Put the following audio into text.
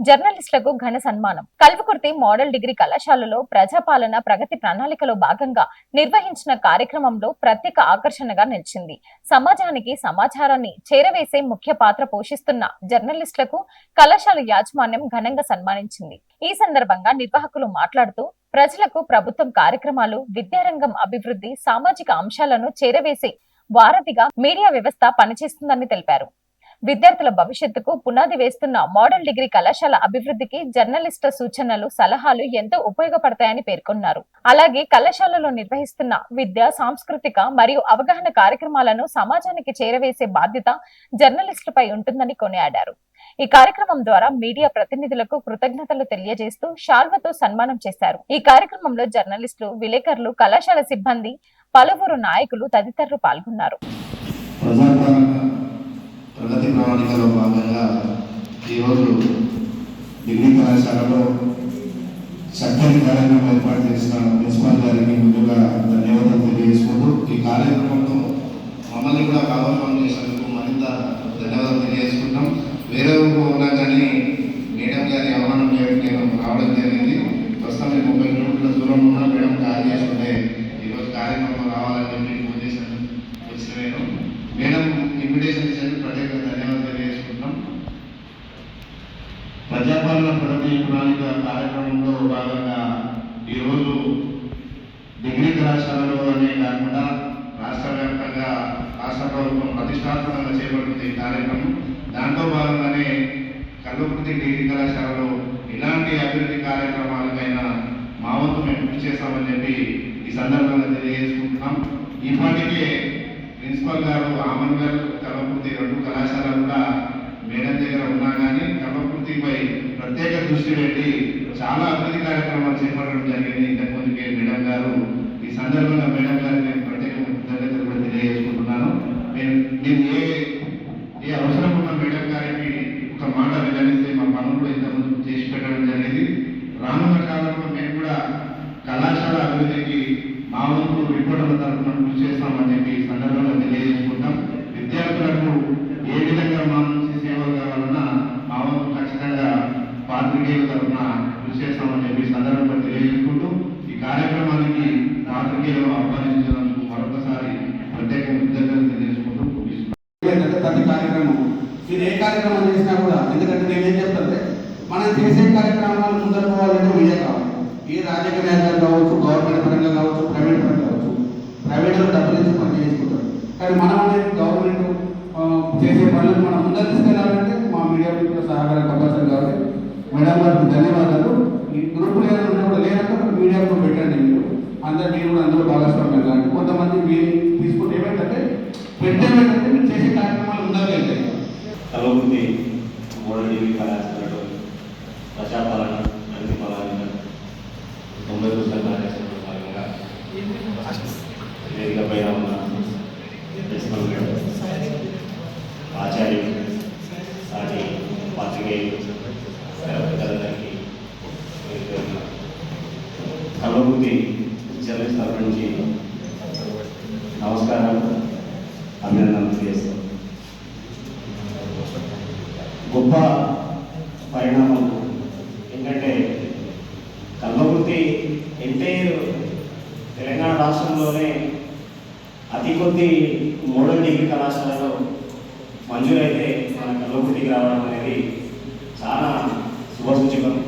జర్నలిస్టులకు ఘన సన్మానం. కల్వకుర్తి మోడల్ డిగ్రీ కళాశాలలో ప్రజాపాలన ప్రగతి ప్రణాళికలో భాగంగా నిర్వహించిన కార్యక్రమంలో ప్రత్యేక ఆకర్షణగా నిలిచింది. సమాజానికి సమాచారాన్ని చేరవేసే ముఖ్య పాత్ర పోషిస్తున్న జర్నలిస్టులకు కళాశాల యాజమాన్యం ఘనంగా సన్మానించింది. ఈ సందర్భంగా నిర్వాహకులు మాట్లాడుతూ ప్రజలకు ప్రభుత్వం కార్యక్రమాలు, విద్యారంగం అభివృద్ధి, సామాజిక అంశాలను చేరవేసే వారధిగా మీడియా వ్యవస్థ పనిచేస్తుందని తెలిపారు. విద్యార్థుల భవిష్యత్తుకు పునాది వేస్తున్న మోడల్ డిగ్రీ కళాశాల అభివృద్ధికి జర్నలిస్టుల సూచనలు, సలహాలు ఎంతో ఉపయోగపడతాయని పేర్కొన్నారు. అలాగే కళాశాలలో నిర్వహిస్తున్న విద్య, సాంస్కృతిక మరియు అవగాహన కార్యక్రమాలను సమాజానికి చేరవేసే బాధ్యత జర్నలిస్టులపై ఉంటుందని కొనియాడారు. ఈ కార్యక్రమం ద్వారా మీడియా ప్రతినిధులకు కృతజ్ఞతలు తెలియజేస్తూ షాల్వతో సన్మానం చేశారు. ఈ కార్యక్రమంలో జర్నలిస్టులు, విలేకరులు, కళాశాల సిబ్బంది, పలువురు నాయకులు తదితరులు పాల్గొన్నారు. ప్రగతి ప్రణాళికలో భాగంగా ఈరోజు డిగ్రీ కళాశాలలో చక్కని కార్యక్రమం ఏర్పాటు చేసిన ప్రిన్సిపాల్ గారికి ముందుగా ధన్యవాదాలు తెలియజేసుకుంటూ ఈ కార్యక్రమంలో మమ్మల్ని కూడా భాగస్వామ్యం చేసినందుకు మరింత ధన్యవాదాలు తెలియజేసుకుంటాం. వేరే ఉన్నా కానీ మేడం గారి ఆహ్వానం నేను రావడం జరిగింది. ప్రస్తుతం 30 కిలోమీటర్ల దూరం ఉన్న మేడం కాల్ చేసుకుంటే ఈరోజు కార్యక్రమం రావాలని చెప్పి ఫోన్ చేశాను. వచ్చిన మేడం ఇన్విటేషన్ ఇచ్చేందుకు ప్రత్యేకంగా ధన్యవాదాలు తెలియజేసుకుంటాం. ప్రజాపాలన ప్రగతి ప్రణాళిక కార్యక్రమంలో భాగంగా ఈరోజు డిగ్రీ కళాశాలలో అనే కాకుండా రాష్ట్ర వ్యాప్తంగా రాష్ట్ర ప్రభుత్వం ప్రతిష్టాత్మకంగా చేపడుతుంది ఈ కార్యక్రమం. దాంట్లో భాగంగానే కల్వకుర్తి డిగ్రీ కళాశాలలో ఇలాంటి అభివృద్ధి కార్యక్రమాలకైనా మా వంతు మేము కృషి చేస్తామని చెప్పి ఈ సందర్భంగా తెలియజేసుకుంటున్నాం. ఇప్పటికే ప్రిన్సిపల్ గారు, ఆమన్ గారు కల్వకుర్తి 2 కళాశాలలు కూడా మేడం దగ్గర ఉన్నా కానీ కల్వకుర్తిపై ప్రత్యేక దృష్టి పెట్టి చాలా అభివృద్ధి కార్యక్రమాలు చేపట్టడం జరిగింది ఇంతకుముందుకే మేడం గారు. ఈ సందర్భంగా మేడం గారు నేను ప్రత్యేక కృతజ్ఞతలు కూడా తెలియజేసుకుంటున్నాను. నేను ఏ అవసరం ఉన్న మేడం గారికి ఒక మాట విధానిస్తే మా పనులు కూడా ఇంతకుముందు చేసి పెట్టడం జరిగింది. రానున్న కాలంలో మేము కూడా కళాశాల అభివృద్ధికి మా వంతు రిపోర్టర్ల తరఫున కృషి చేస్తామని చెప్పి ఈ సందర్భంగా తెలియజేసుకుంటాం. విద్యార్థులకు ఏ విధంగా మా నుంచి సేవలు కావాలన్నా మా వంతు ఖచ్చితంగా పాత్రికేయుల తరఫున కృషి చేస్తామని చెప్పి సందర్భంగా తెలియజేసుకుంటూ ఈ కార్యక్రమానికి పాత్రికేయులు ఆహ్వానించినందుకు మరొకసారి ప్రత్యేక కృతజ్ఞతలు తెలియజేసుకుంటూ ప్రతి కార్యక్రమం మీరు ఏ కార్యక్రమం చేసినా కూడా, ఎందుకంటే నేనేం చెప్తానంటే మనం చేసే కార్యక్రమాలు ముందర పోవాలంటే మీడియా కావాలి. ఈ రాజకీయ నేతలు కావచ్చు, గవర్నమెంట్ పరంగా కావచ్చు, ప్రైవేట్ పరంగా కావచ్చు. ప్రైవేట్లో డబ్బులు ఇచ్చి పని చేసుకుంటారు, కానీ మనం అనేది గవర్నమెంట్ చేసే పనులను మనం ముందర తీసుకెళ్ళాలంటే మా మీడియా మిత్రుల సహకారం కంపల్సరీ కావాలి. మేడం గారికి ధన్యవాదాలు. ఈ గ్రూప్ లీడర్ ఉన్నప్పుడు లేదంటే మీడియా గ్రూప్ పెట్టండి. మీరు కూడా అందరూ భాగస్వామ్యం కానీ కొంతమంది మీరు తీసుకుంటే ఏమైందంటే పెట్టేటంటే మీరు చేసే కార్యక్రమాలు ఉండాలి. కల్వకుర్తి మోడల్ డిగ్రీ కళాశాలలో ప్రజాపాలన ప్రగతి ప్రణాళిక 90 రోజుల కార్యక్రమంలో భాగంగా వేదిక పైన ఉన్న ప్రిన్సిపల్ మేడం, ఆచార్యులు, సాటి పాత్రికేయులు, పెద్దలందరికీ కల్వకుర్తి జర్నలిస్ట్ తరఫు నుంచి నమస్కారాలు, అభినందనలు తెలియజేస్తాం. గొప్ప పరిణామం ఏంటంటే కల్వకుర్తి ఎంటైర్ తెలంగాణ రాష్ట్రంలోనే అతి కొద్ది మోడల్ డిగ్రీ కళాశాలలో మంజూరైతే మన కల్వకుర్తికి రావడం అనేది చాలా